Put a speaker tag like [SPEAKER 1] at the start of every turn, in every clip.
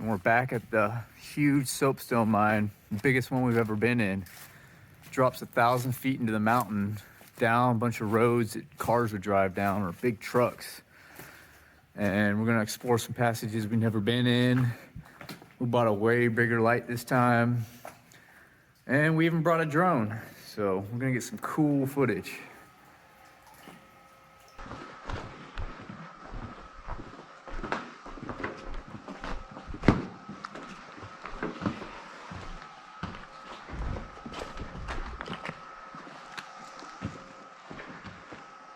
[SPEAKER 1] and we're back at the huge soapstone mine, the biggest one we've ever been in. Drops 1,000 feet into the mountain, down a bunch of roads that cars would drive down, or big trucks. And we're gonna explore some passages we've never been in. We bought a way bigger light this time, and we even brought a drone. So we're gonna get some cool footage.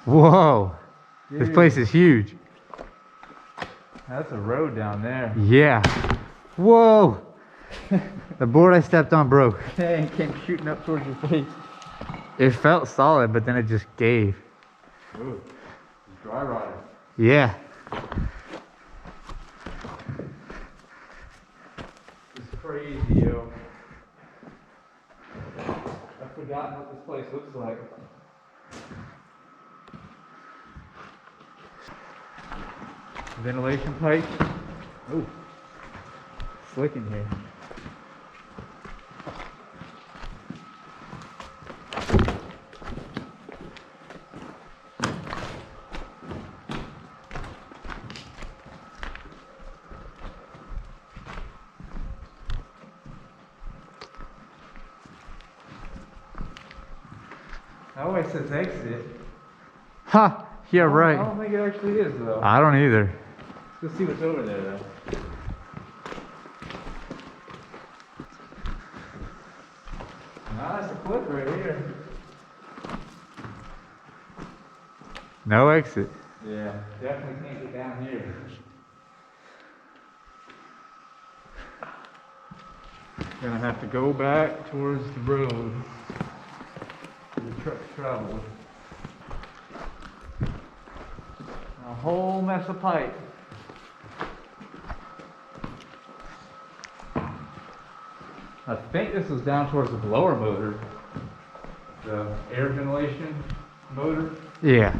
[SPEAKER 2] Whoa,
[SPEAKER 1] Dude,
[SPEAKER 2] this place is huge.
[SPEAKER 1] That's a road down there.
[SPEAKER 2] Yeah. Whoa. The board I stepped on broke.
[SPEAKER 1] Hey, it came shooting up towards your face.
[SPEAKER 2] It felt solid, but then it just gave.
[SPEAKER 1] Ooh, it's dry rotted.
[SPEAKER 2] Yeah.
[SPEAKER 1] It's crazy, yo. I've forgotten what this place looks like. Ventilation pipe. Ooh, slick in here. That always says exit.
[SPEAKER 2] Ha! Yeah,
[SPEAKER 1] I
[SPEAKER 2] right.
[SPEAKER 1] don't think it actually is though.
[SPEAKER 2] I don't either.
[SPEAKER 1] Let's see what's over there though. Nah, that's a cliff right here.
[SPEAKER 2] No exit.
[SPEAKER 1] Yeah, definitely can't get down here. Gonna have to go back towards the road where the trucks travel. A whole mess of pipe. I think this was down towards the blower motor, the air ventilation motor.
[SPEAKER 2] Yeah.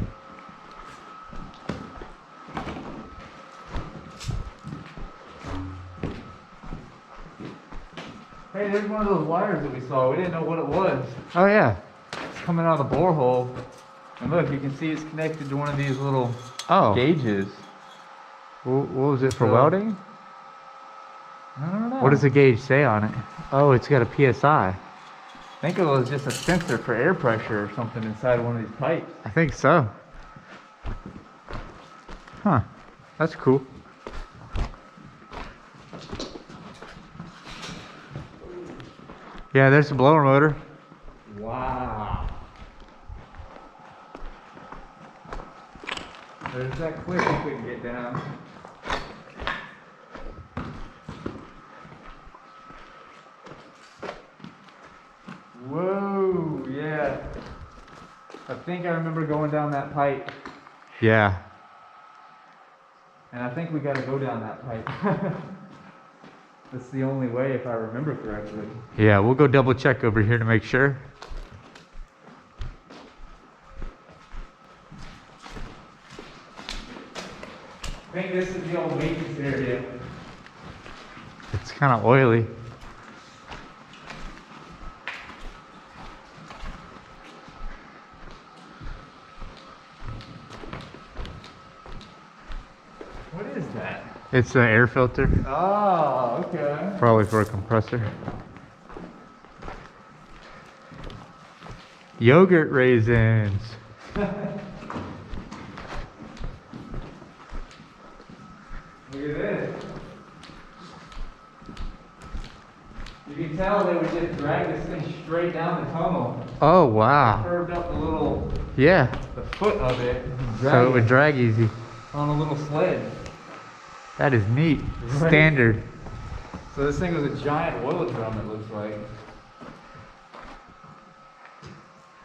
[SPEAKER 1] Hey, there's one of those wires that we saw. We didn't know what it was.
[SPEAKER 2] Oh yeah.
[SPEAKER 1] It's coming out of the borehole. And look, you can see it's connected to one of these little
[SPEAKER 2] Oh.
[SPEAKER 1] gauges.
[SPEAKER 2] What was it for
[SPEAKER 1] So-
[SPEAKER 2] welding?
[SPEAKER 1] I don't know.
[SPEAKER 2] What does the gauge say on it? Oh, it's got a PSI.
[SPEAKER 1] I think it was just a sensor for air pressure or something inside one of these pipes.
[SPEAKER 2] I think so. Huh. That's cool. Yeah, there's the blower motor.
[SPEAKER 1] Wow. There's that cliff we couldn't get down. Whoa, yeah. I think I remember going down that pipe,
[SPEAKER 2] Yeah.
[SPEAKER 1] and I think we gotta go down that pipe. That's the only way if I remember correctly.
[SPEAKER 2] Yeah, we'll go double check over here to make sure.
[SPEAKER 1] I think this is the old maintenance area.
[SPEAKER 2] It's kind of oily.
[SPEAKER 1] What is that?
[SPEAKER 2] It's an air filter,
[SPEAKER 1] Oh, okay.
[SPEAKER 2] probably for a compressor. Yogurt raisins.
[SPEAKER 1] Look at this. You can tell they would just drag this thing straight down the tunnel.
[SPEAKER 2] Oh wow.
[SPEAKER 1] Curved up the little,
[SPEAKER 2] Yeah.
[SPEAKER 1] the foot of it. and
[SPEAKER 2] So
[SPEAKER 1] drag
[SPEAKER 2] it would drag easy.
[SPEAKER 1] on a little sled.
[SPEAKER 2] That is neat.
[SPEAKER 1] Right.
[SPEAKER 2] Standard.
[SPEAKER 1] So this thing was a giant oil drum, it looks like.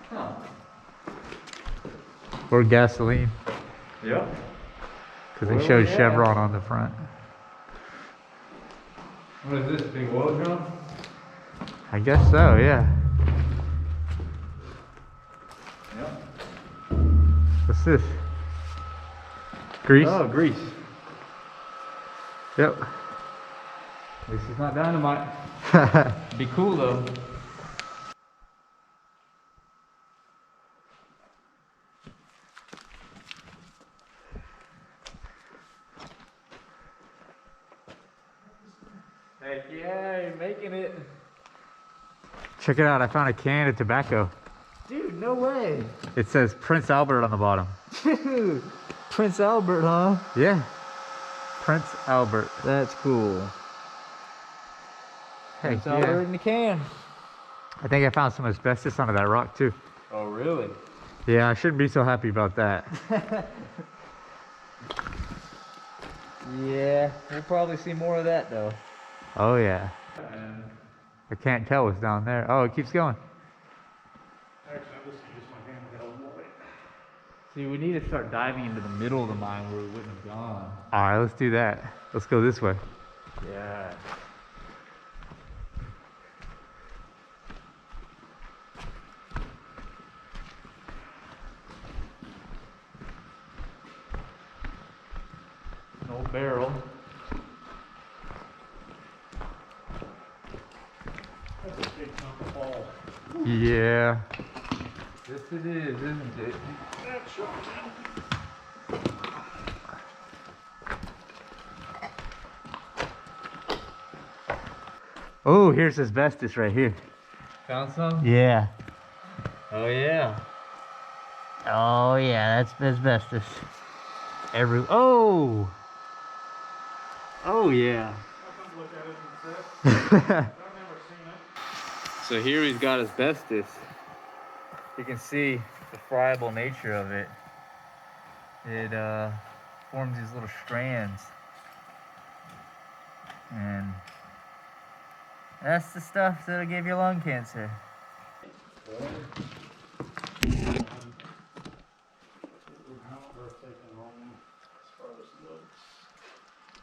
[SPEAKER 1] Huh.
[SPEAKER 2] Or gasoline.
[SPEAKER 1] Yep.
[SPEAKER 2] Because they
[SPEAKER 1] Oil
[SPEAKER 2] showed
[SPEAKER 1] gas.
[SPEAKER 2] Chevron on the front.
[SPEAKER 1] What is this, big oil drum?
[SPEAKER 2] I guess so, yeah.
[SPEAKER 1] Yep.
[SPEAKER 2] What's this? Grease?
[SPEAKER 1] Oh, grease.
[SPEAKER 2] Yep.
[SPEAKER 1] This is not dynamite. Be cool though. Heck yeah, you're making it.
[SPEAKER 2] Check it out, I found a can of tobacco.
[SPEAKER 1] Dude, no way.
[SPEAKER 2] It says Prince Albert on the bottom.
[SPEAKER 1] Dude, Prince Albert, huh?
[SPEAKER 2] Yeah, Prince Albert.
[SPEAKER 1] That's cool.
[SPEAKER 2] Heck
[SPEAKER 1] Prince Albert
[SPEAKER 2] yeah.
[SPEAKER 1] in the can.
[SPEAKER 2] I think I found some asbestos under that rock too.
[SPEAKER 1] Oh, really?
[SPEAKER 2] Yeah, I shouldn't be so happy about that.
[SPEAKER 1] Yeah, we'll probably see more of that though.
[SPEAKER 2] Oh yeah. I can't tell what's down there. Oh, it keeps going.
[SPEAKER 1] See, we need to start diving into the middle of the mine where we wouldn't have gone.
[SPEAKER 2] All right, let's do that. Let's go this way.
[SPEAKER 1] Yeah. No barrel.
[SPEAKER 3] That's a big chunk of ball.
[SPEAKER 2] Yeah.
[SPEAKER 1] Yes, it is, isn't it?
[SPEAKER 3] That's something.
[SPEAKER 2] Oh, here's asbestos right here.
[SPEAKER 1] Found some?
[SPEAKER 2] Yeah.
[SPEAKER 1] Oh, yeah.
[SPEAKER 2] Oh yeah, that's asbestos. Oh.
[SPEAKER 1] Oh, yeah.
[SPEAKER 3] I'll come look at it and say, I've never seen it.
[SPEAKER 1] So here he's got asbestos. You can see the friable nature of it. It forms these little strands. And that's the stuff that'll give you lung cancer.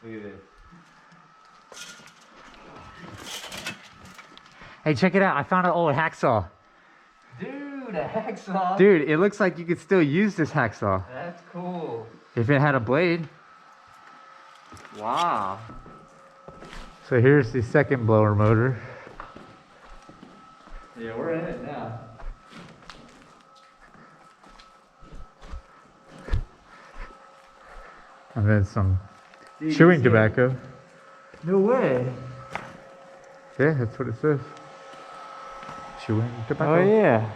[SPEAKER 1] Look at this.
[SPEAKER 2] Hey, check it out. I found an old hacksaw.
[SPEAKER 1] Dude, a hacksaw.
[SPEAKER 2] Dude, it looks like you could still use this hacksaw
[SPEAKER 1] That's cool.
[SPEAKER 2] if it had a blade.
[SPEAKER 1] Wow.
[SPEAKER 2] So here's the second blower motor.
[SPEAKER 1] Yeah, we're in it now.
[SPEAKER 2] And then some
[SPEAKER 1] Dude,
[SPEAKER 2] chewing
[SPEAKER 1] you see it?
[SPEAKER 2] tobacco.
[SPEAKER 1] No way.
[SPEAKER 2] Yeah, that's what it says. Chewing tobacco.
[SPEAKER 1] Oh yeah.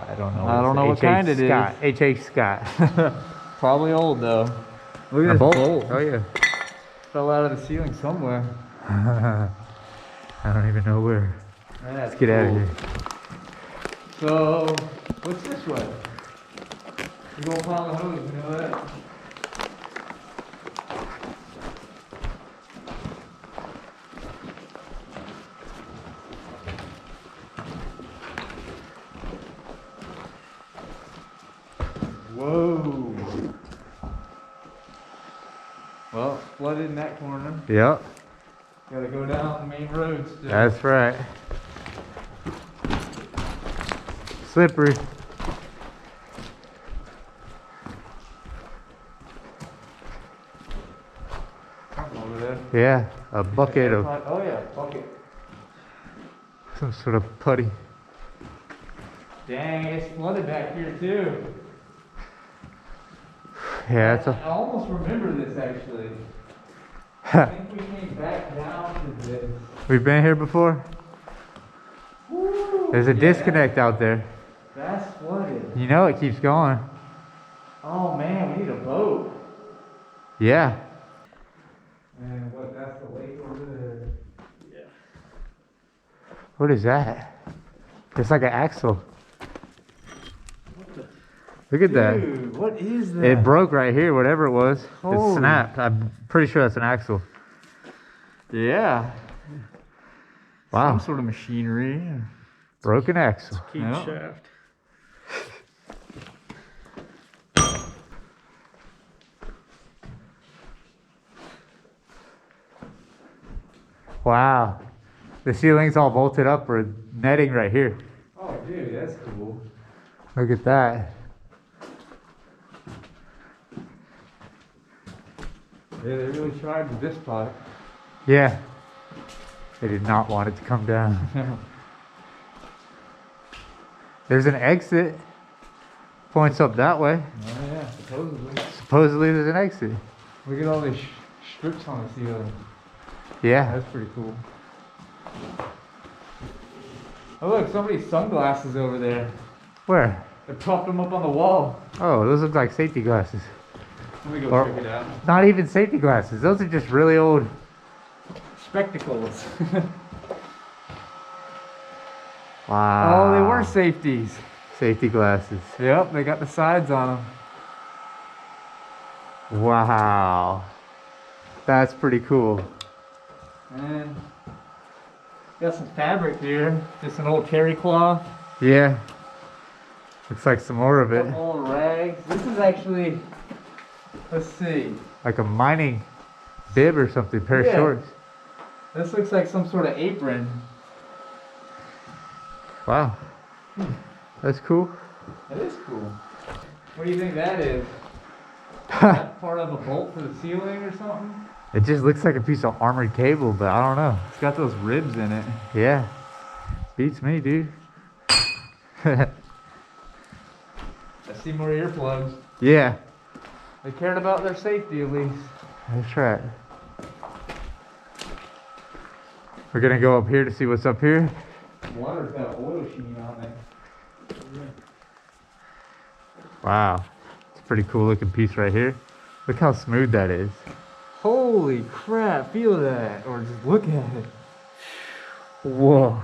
[SPEAKER 2] I don't know.
[SPEAKER 1] I don't know what kind it is.
[SPEAKER 2] Scott. H.H. Scott.
[SPEAKER 1] Probably old though. Look
[SPEAKER 2] A
[SPEAKER 1] at this
[SPEAKER 2] bolt?
[SPEAKER 1] bolt.
[SPEAKER 2] Oh yeah.
[SPEAKER 1] Fell out of the ceiling somewhere.
[SPEAKER 2] I don't even know where.
[SPEAKER 1] Let's
[SPEAKER 2] Let's get out of here.
[SPEAKER 1] So, what's this way? You gonna follow the hose, you know that? Whoa. Well, flooded in that corner.
[SPEAKER 2] Yep,
[SPEAKER 1] Gotta go down the main road still.
[SPEAKER 2] that's right. Slippery.
[SPEAKER 1] Something over there.
[SPEAKER 2] Yeah, a bucket of
[SPEAKER 1] Oh yeah, bucket.
[SPEAKER 2] some sort of putty.
[SPEAKER 1] Dang, it's flooded back here too.
[SPEAKER 2] Yeah, that's
[SPEAKER 1] I
[SPEAKER 2] a.
[SPEAKER 1] almost remember this actually. I think we came back down to this.
[SPEAKER 2] We've been here before.
[SPEAKER 1] Woo,
[SPEAKER 2] There's a
[SPEAKER 1] yeah,
[SPEAKER 2] disconnect out there.
[SPEAKER 1] That's flooded.
[SPEAKER 2] You know it keeps going.
[SPEAKER 1] Oh man, we need a boat.
[SPEAKER 2] Yeah.
[SPEAKER 1] And what? That's the lake over there. Yeah.
[SPEAKER 2] What is that? It's like an axle. Look at that.
[SPEAKER 1] Dude, what is that?
[SPEAKER 2] It broke right here, whatever it was. It
[SPEAKER 1] Holy.
[SPEAKER 2] snapped. I'm pretty sure that's an axle.
[SPEAKER 1] Yeah.
[SPEAKER 2] Wow.
[SPEAKER 1] Some sort of machinery.
[SPEAKER 2] Broken axle.
[SPEAKER 3] Key
[SPEAKER 1] Yeah.
[SPEAKER 3] shaft.
[SPEAKER 2] Wow. The ceiling's all bolted up with netting right here.
[SPEAKER 1] Oh, dude, that's cool.
[SPEAKER 2] Look at that.
[SPEAKER 1] Yeah, they really tried with this pipe.
[SPEAKER 2] Yeah. They did not want it to come down. There's an exit. Points up that way.
[SPEAKER 1] Oh yeah, supposedly.
[SPEAKER 2] Supposedly there's an exit.
[SPEAKER 1] Look at all these strips on the ceiling.
[SPEAKER 2] Yeah.
[SPEAKER 1] That's pretty cool. Oh look, somebody's sunglasses over there.
[SPEAKER 2] Where?
[SPEAKER 1] They propped them up on the wall.
[SPEAKER 2] Oh, those look like safety glasses.
[SPEAKER 1] Let me go
[SPEAKER 2] Or-
[SPEAKER 1] check it out.
[SPEAKER 2] Not even safety glasses. Those are just really old.
[SPEAKER 1] Spectacles.
[SPEAKER 2] Wow.
[SPEAKER 1] Oh, they were safeties.
[SPEAKER 2] Safety glasses.
[SPEAKER 1] Yep, they got the sides on them.
[SPEAKER 2] Wow. That's pretty cool.
[SPEAKER 1] And got some fabric here. Just an old terry cloth.
[SPEAKER 2] Yeah. Looks like some more of it.
[SPEAKER 1] Some old rags. This is actually, let's see.
[SPEAKER 2] Like a mining bib or something, pair of
[SPEAKER 1] Yeah.
[SPEAKER 2] shorts.
[SPEAKER 1] This looks like some sort of apron.
[SPEAKER 2] Wow. That's cool.
[SPEAKER 1] That is cool. What do you think that is? That part of a bolt for the ceiling or something?
[SPEAKER 2] It just looks like a piece of armored cable, but I don't know.
[SPEAKER 1] It's got those ribs in it.
[SPEAKER 2] Yeah. Beats me, dude.
[SPEAKER 1] I see more earplugs.
[SPEAKER 2] Yeah.
[SPEAKER 1] They cared about their safety at least.
[SPEAKER 2] That's right. We're gonna go up here to see what's up here.
[SPEAKER 1] Water's got an oil sheen on it.
[SPEAKER 2] Wow. It's a pretty cool looking piece right here. Look how smooth that is.
[SPEAKER 1] Holy crap, feel that. Or just look at it.
[SPEAKER 2] Whoa.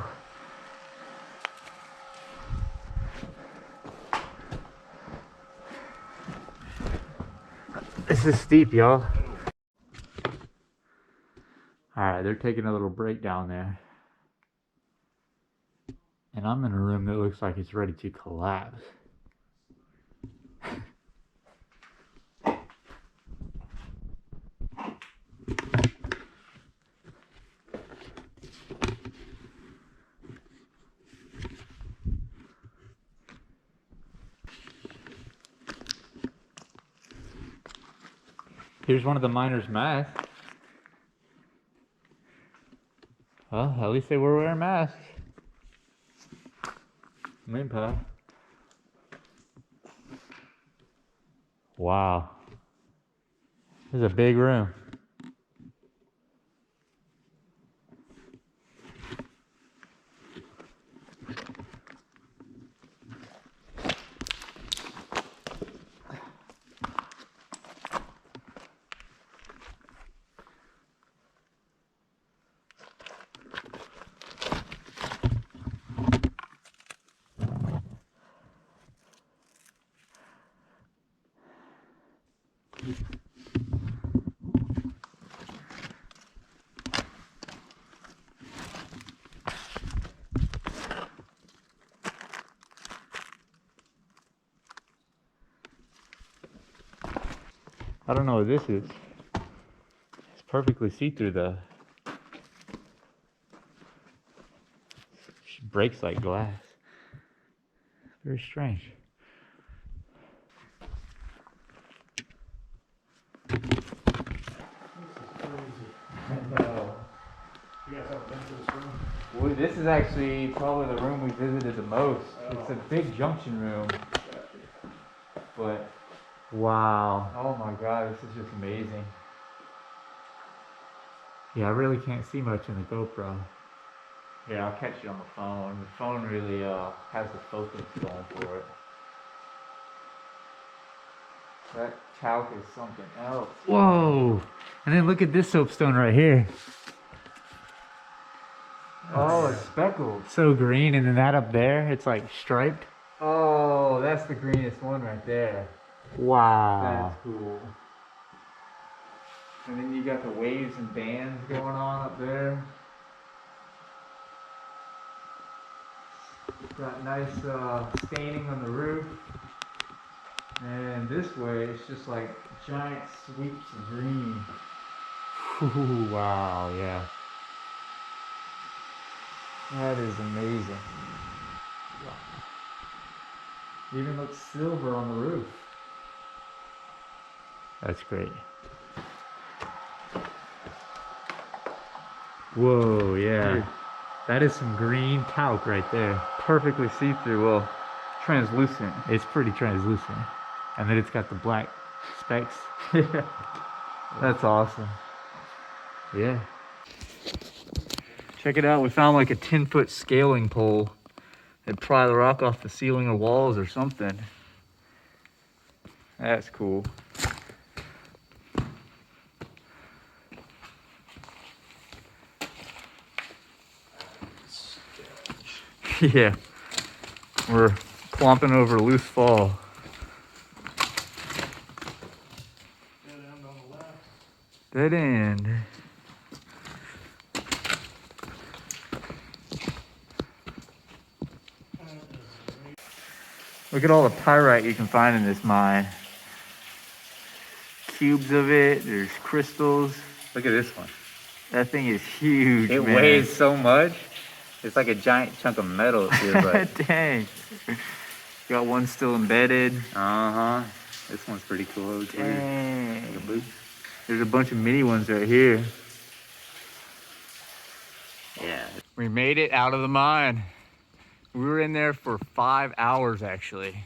[SPEAKER 2] This is steep, y'all. Alright, they're taking a little break down there. And I'm in a room that looks like it's ready to collapse. Here's one of the miners' masks. Well, at least they were wearing masks. Meanwhile. Wow. This is a big room. I don't know what this is. It's perfectly see-through though. It breaks like glass. Very strange.
[SPEAKER 3] You guys haven't been to this room?
[SPEAKER 1] Well, this is actually probably the room we visited the most. It's a big junction room. But,
[SPEAKER 2] Wow.
[SPEAKER 1] oh my god, this is just amazing.
[SPEAKER 2] Yeah, I really can't see much in the GoPro.
[SPEAKER 1] Yeah, I'll catch you on the phone. The phone really has the focus going for it. That talc is something else.
[SPEAKER 2] Whoa. And then look at this soapstone right here.
[SPEAKER 1] Oh, it's speckled.
[SPEAKER 2] So green, and then that up there, it's like striped.
[SPEAKER 1] Oh, that's the greenest one right there.
[SPEAKER 2] Wow.
[SPEAKER 1] That's cool. And then you got the waves and bands going on up there. Got nice staining on the roof. And this way, it's just like giant sweeps of green.
[SPEAKER 2] Ooh, wow, yeah.
[SPEAKER 1] That is amazing. Even looks silver on the roof.
[SPEAKER 2] That's great. Whoa, yeah.
[SPEAKER 1] Dude.
[SPEAKER 2] That is some green talc right there.
[SPEAKER 1] Perfectly see-through, well, translucent.
[SPEAKER 2] It's pretty translucent. And then it's got the black specks.
[SPEAKER 1] Yeah. That's awesome.
[SPEAKER 2] Yeah.
[SPEAKER 1] Check it out, we found like a 10-foot scaling pole. They'd pry the rock off the ceiling or walls or something. That's cool. Yeah, we're clomping over loose fall.
[SPEAKER 3] Dead end on the left.
[SPEAKER 1] Dead end. Look at all the pyrite you can find in this mine. Cubes of it, there's crystals. Look at this one. That thing is huge,
[SPEAKER 2] It
[SPEAKER 1] man.
[SPEAKER 2] weighs so much. It's like a giant chunk of metal, it feels like.
[SPEAKER 1] Dang. Got one still embedded.
[SPEAKER 2] Uh-huh. This one's pretty cool too.
[SPEAKER 1] Dang.
[SPEAKER 2] Like a boot.
[SPEAKER 1] There's a bunch of mini ones right here.
[SPEAKER 2] Yeah.
[SPEAKER 1] We made it out of the mine. We were in there for 5 hours actually.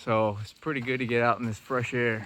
[SPEAKER 1] So it's pretty good to get out in this fresh air.